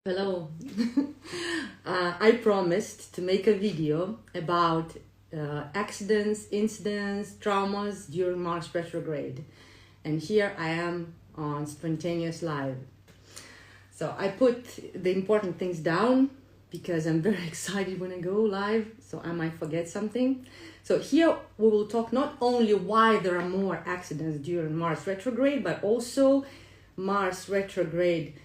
Hello. I promised to make a video about accidents, incidents, traumas during Mars retrograde. And here I am on spontaneous live. So I put the important things down because I'm very excited when I go live, so I might forget something. So here we will talk not only why there are more accidents during Mars retrograde, but also Mars retrograde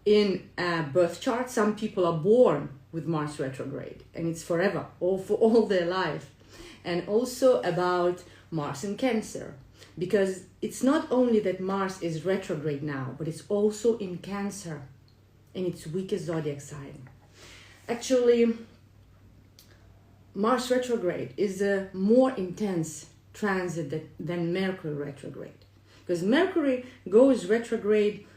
in a birth chart. Some people are born with Mars retrograde and it's forever, or for all their life. And also about Mars in Cancer, because it's not only that Mars is retrograde now, but it's also in Cancer, in its weakest zodiac sign. Actually, Mars retrograde is a more intense transit than Mercury retrograde, because Mercury goes retrograde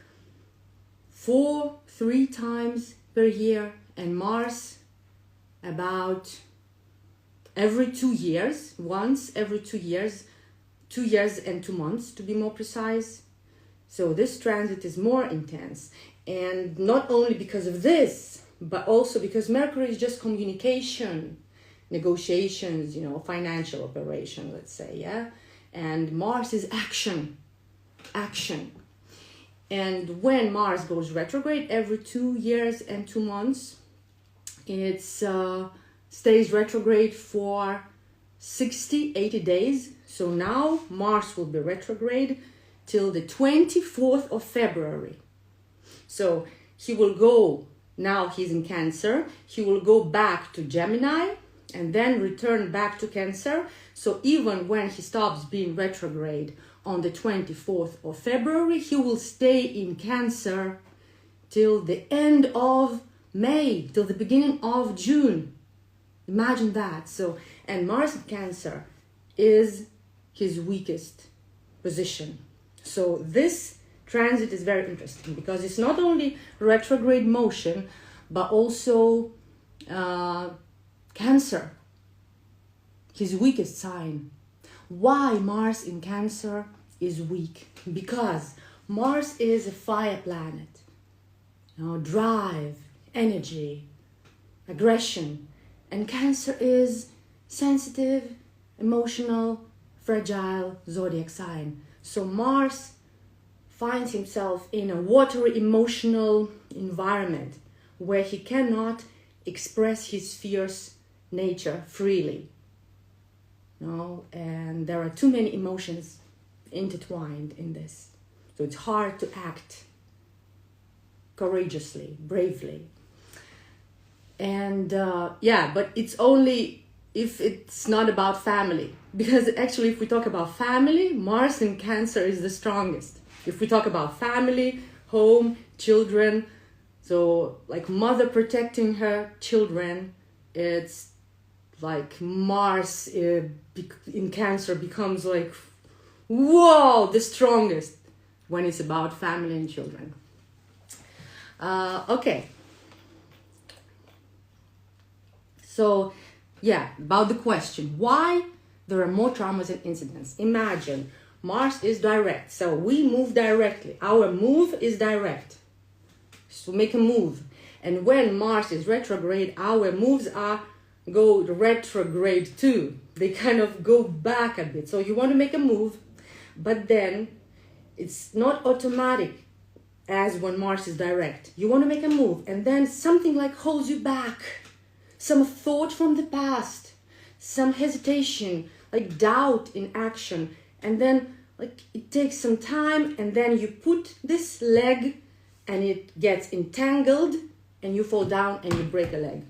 three times per year, and Mars about every 2 years, once every 2 years, 2 years and 2 months to be more precise. So this transit is more intense, and not only because of this, but also because Mercury is just communication, negotiations, financial operation, let's say, yeah? And Mars is action. And when Mars goes retrograde every 2 years and 2 months, it stays retrograde for 80 days. So now Mars will be retrograde till the 24th of February. So he will go, now he's in Cancer, he will go back to Gemini and then return back to Cancer. So even when he stops being retrograde on the 24th of February, he will stay in Cancer till the end of May, till the beginning of June. Imagine that. So, and Mars in Cancer is his weakest position. So this transit is very interesting because it's not only retrograde motion, but also Cancer, his weakest sign. Why Mars in Cancer is weak? Because Mars is a fire planet. Drive, energy, aggression. And Cancer is sensitive, emotional, fragile zodiac sign. So Mars finds himself in a watery emotional environment where he cannot express his fierce nature freely. And there are too many emotions intertwined in this. So it's hard to act courageously, bravely. And but it's only if it's not about family. Because actually, if we talk about family, Mars in Cancer is the strongest. If we talk about family, home, children, so like mother protecting her children, it's like Mars in Cancer becomes like, whoa, the strongest when it's about family and children. Okay. So, about the question, why there are more traumas and incidents. Imagine, Mars is direct, so we move directly. Our move is direct. So make a move. And when Mars is retrograde, our moves go retrograde too. They kind of go back a bit. So you want to make a move, but then it's not automatic as when Mars is direct. You want to make a move and then something like holds you back. Some thought from the past, some hesitation, like doubt in action. And then like it takes some time and then you put this leg and it gets entangled and you fall down and you break a leg.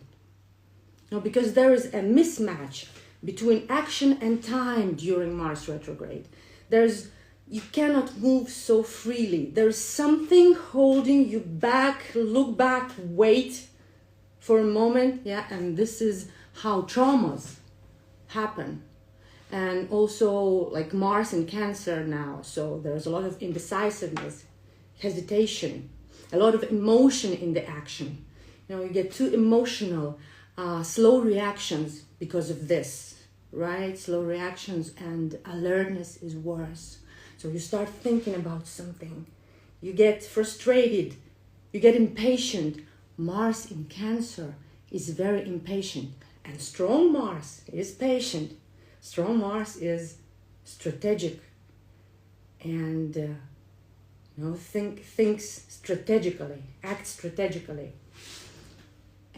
Because there is a mismatch between action and time during Mars retrograde. You cannot move so freely. There's something holding you back. Look back, wait for a moment, and this is how traumas happen. And also like Mars in Cancer now, so there's a lot of indecisiveness, hesitation, a lot of emotion in the action. You get too emotional, slow reactions because of this, right? Slow reactions, and alertness is worse. So you start thinking about something, you get frustrated, you get impatient. Mars in Cancer is very impatient, and strong Mars is patient. Strong Mars is strategic and thinks strategically, acts strategically.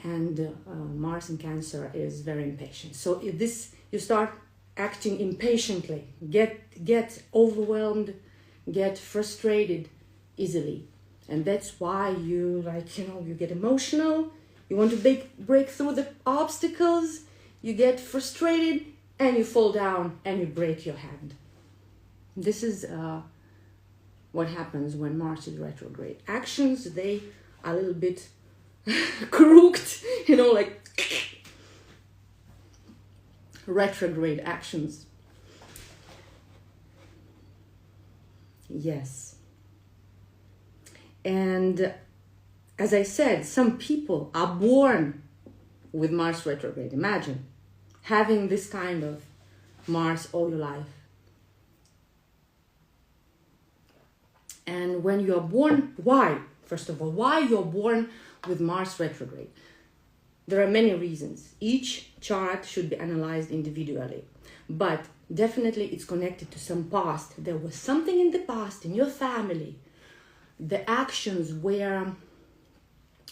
And Mars in Cancer is very impatient. So if this, you start acting impatiently, get overwhelmed, get frustrated easily. And that's why you you get emotional, you want to break through the obstacles, you get frustrated, and you fall down and you break your hand. This is what happens when Mars is retrograde. Actions, they are a little bit crooked, like retrograde actions. Yes. And as I said, some people are born with Mars retrograde. Imagine having this kind of Mars all your life. And when you are born, why? First of all, why you're born with Mars retrograde? There are many reasons. Each chart should be analyzed individually. But definitely it's connected to some past. There was something in the past, in your family. The actions were,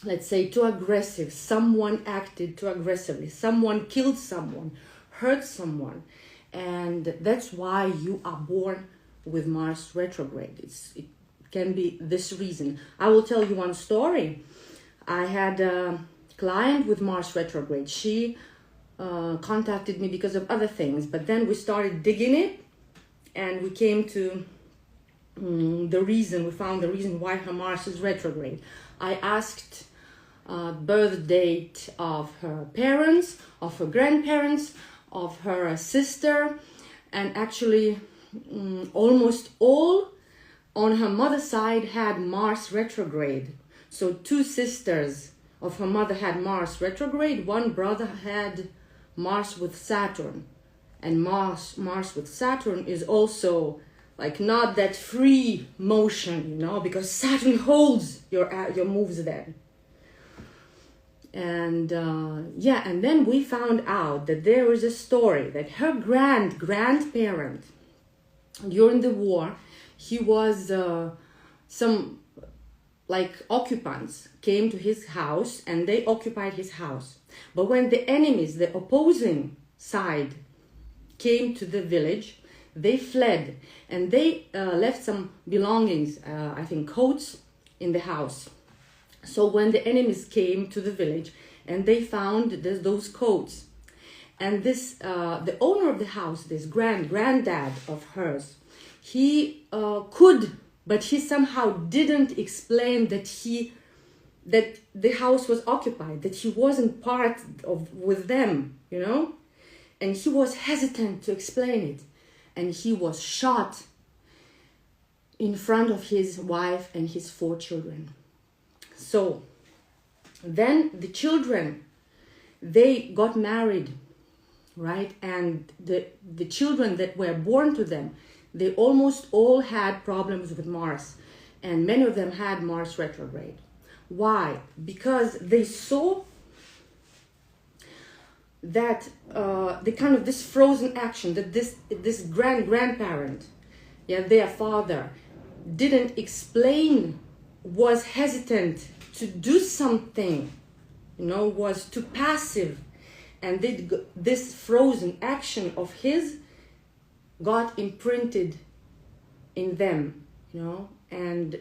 let's say, too aggressive. Someone acted too aggressively. Someone killed someone, hurt someone. And that's why you are born with Mars retrograde. It can be this reason. I will tell you one story. I had a client with Mars retrograde. She contacted me because of other things, but then we started digging it, and we came to we found the reason why her Mars is retrograde. I asked birth date of her parents, of her grandparents, of her sister, and actually almost all on her mother's side had Mars retrograde. So 2 sisters of her mother had Mars retrograde. One brother had Mars with Saturn. And Mars with Saturn is also like not that free motion, because Saturn holds your moves then. And and then we found out that there is a story that her grandparent during the war, he was some occupants came to his house and they occupied his house. But when the enemies, the opposing side, came to the village, they fled and they left some belongings, I think coats, in the house. So when the enemies came to the village and they found those coats, and this the owner of the house, this granddad of hers, he could, but he somehow didn't explain that the house was occupied, that he wasn't part of with them, and he was hesitant to explain it, and he was shot in front of his wife and his 4 children. So then the children, they got married, right? And the children that were born to them, they almost all had problems with Mars, and many of them had Mars retrograde. Why? Because they saw that the kind of this frozen action that this grandparent, their father, didn't explain, was hesitant to do something, was too passive, and this frozen action of his got imprinted in them, and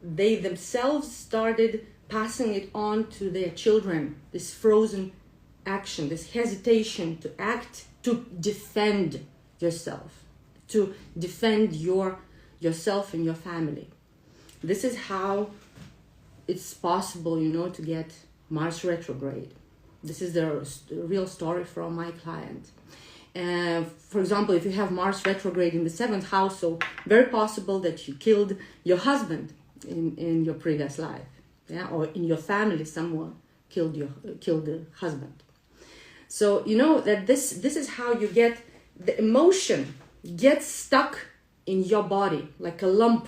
they themselves started passing it on to their children, this frozen action, this hesitation to act, to defend yourself, to defend yourself and your family. This is how it's possible, to get Mars retrograde. This is the real story from my client. For example, if you have Mars retrograde in the 7th house, so very possible that you killed your husband in your previous life, or in your family someone killed the husband. So that this is how you get the emotion gets stuck in your body like a lump,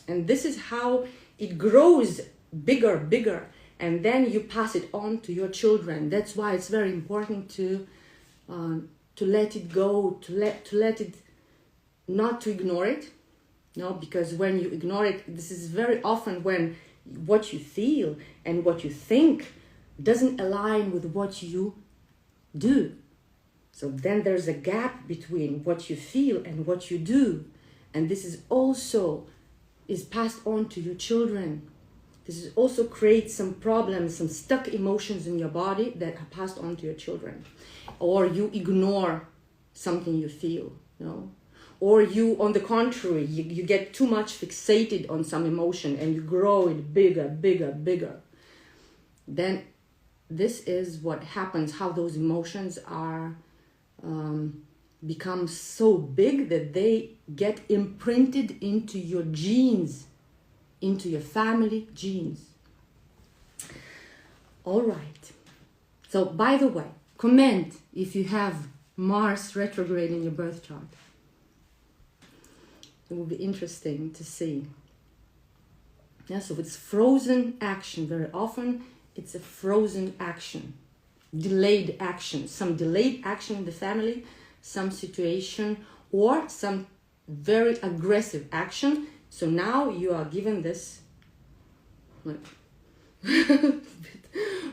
and this is how it grows bigger, and then you pass it on to your children. That's why it's very important to let it go, to let it, not to ignore it. No, because when you ignore it, this is very often when what you feel and what you think doesn't align with what you do. So then there's a gap between what you feel and what you do. And this is also passed on to your children. This is also creates some problems, some stuck emotions in your body that are passed on to your children. Or you ignore something you feel, you know. Or you, on the contrary, you get too much fixated on some emotion and you grow it bigger. Then this is what happens, how those emotions are become so big that they get imprinted into your genes, into your family genes. All right. So, by the way, comment if you have Mars retrograde in your birth chart. It will be interesting to see. Yeah, so it's frozen action. Very often it's a frozen action, delayed action, some delayed action in the family, some situation, or some very aggressive action. So now you are given this, like,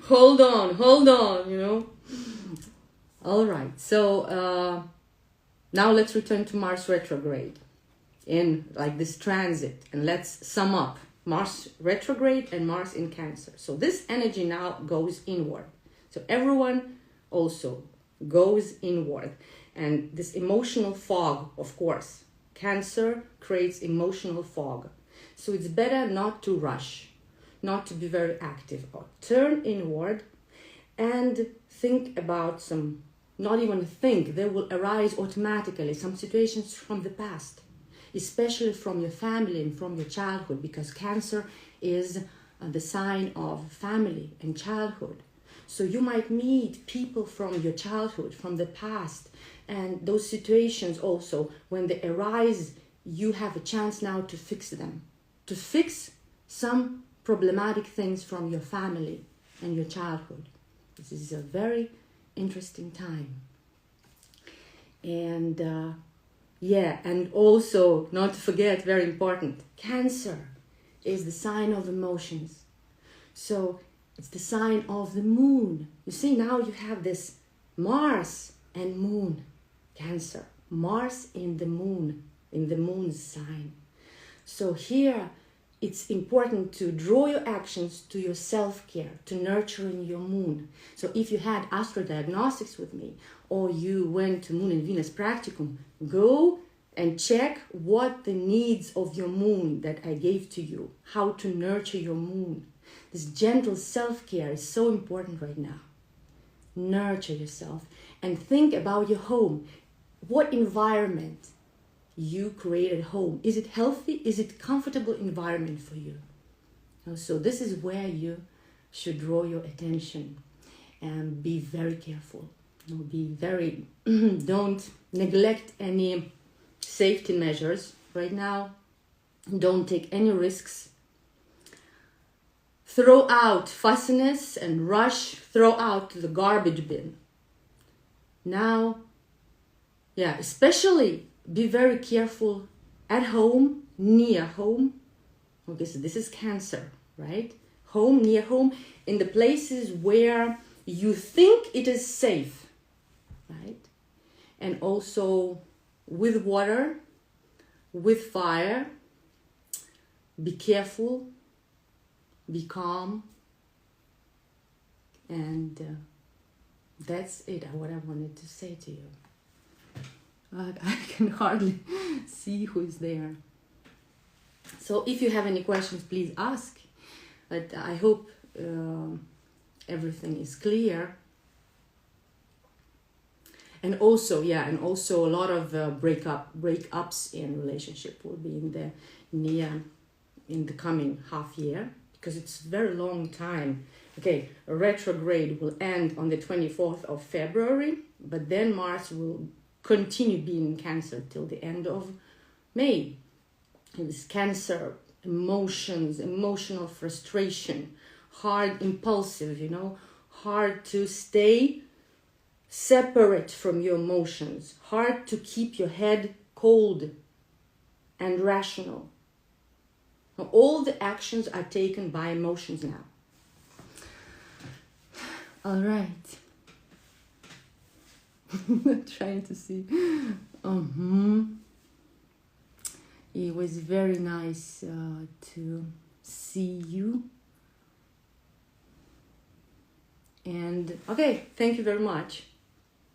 hold on, you know. All right, so now let's return to Mars retrograde in like this transit, and let's sum up Mars retrograde and Mars in Cancer. So this energy now goes inward. So everyone also goes inward, and this emotional fog, of course, Cancer creates emotional fog. So it's better not to rush, not to be very active, or turn inward and think about some, not even think, they will arise automatically, some situations from the past, especially from your family and from your childhood, because Cancer is the sign of family and childhood. So you might meet people from your childhood, from the past, and those situations also, when they arise, you have a chance now to fix them, to fix some problematic things from your family and your childhood. This is a very interesting time. And and also, not to forget, very important, Cancer is the sign of emotions. So it's the sign of the moon. You see, now you have this Mars and moon, Cancer. Mars in the moon's sign. So here, it's important to draw your actions to your self-care, to nurturing your moon. So if you had astrodiagnostics with me, or you went to Moon and Venus Practicum, go and check what the needs of your moon that I gave to you, how to nurture your moon. This gentle self-care is so important right now. Nurture yourself and think about your home. What environment you create at home? Is it healthy? Is it comfortable environment for you? So this is where you should draw your attention and be very careful. Be very, don't neglect any safety measures right now. Don't take any risks. Throw out fussiness and rush, throw out to the garbage bin. Now, especially be very careful at home, near home. Okay, so this is Cancer, right? Home, near home, in the places where you think it is safe, right? And also with water, with fire. Be careful, be calm, and that's it, what I wanted to say to you. I can hardly see who is there. So if you have any questions, please ask. But I hope everything is clear. And also, a lot of breakups in relationship will be in the coming half year, because it's a very long time. Okay, a retrograde will end on the 24th of February, but then Mars will continue being in Cancer till the end of May. And this Cancer emotions, emotional frustration, hard, impulsive, you know, hard to stay separate from your emotions, hard to keep your head cold and rational. Now, all the actions are taken by emotions now. All right. Trying to see. It was very nice to see you. And okay, thank you very much.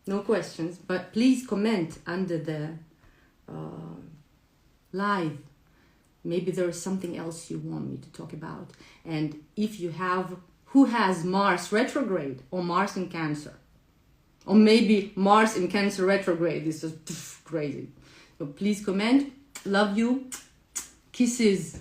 No questions, but please comment under the live. Maybe there is something else you want me to talk about. And if you have, who has Mars retrograde or Mars in Cancer? Or maybe Mars in Cancer retrograde. This is crazy. So please comment. Love you. Kisses.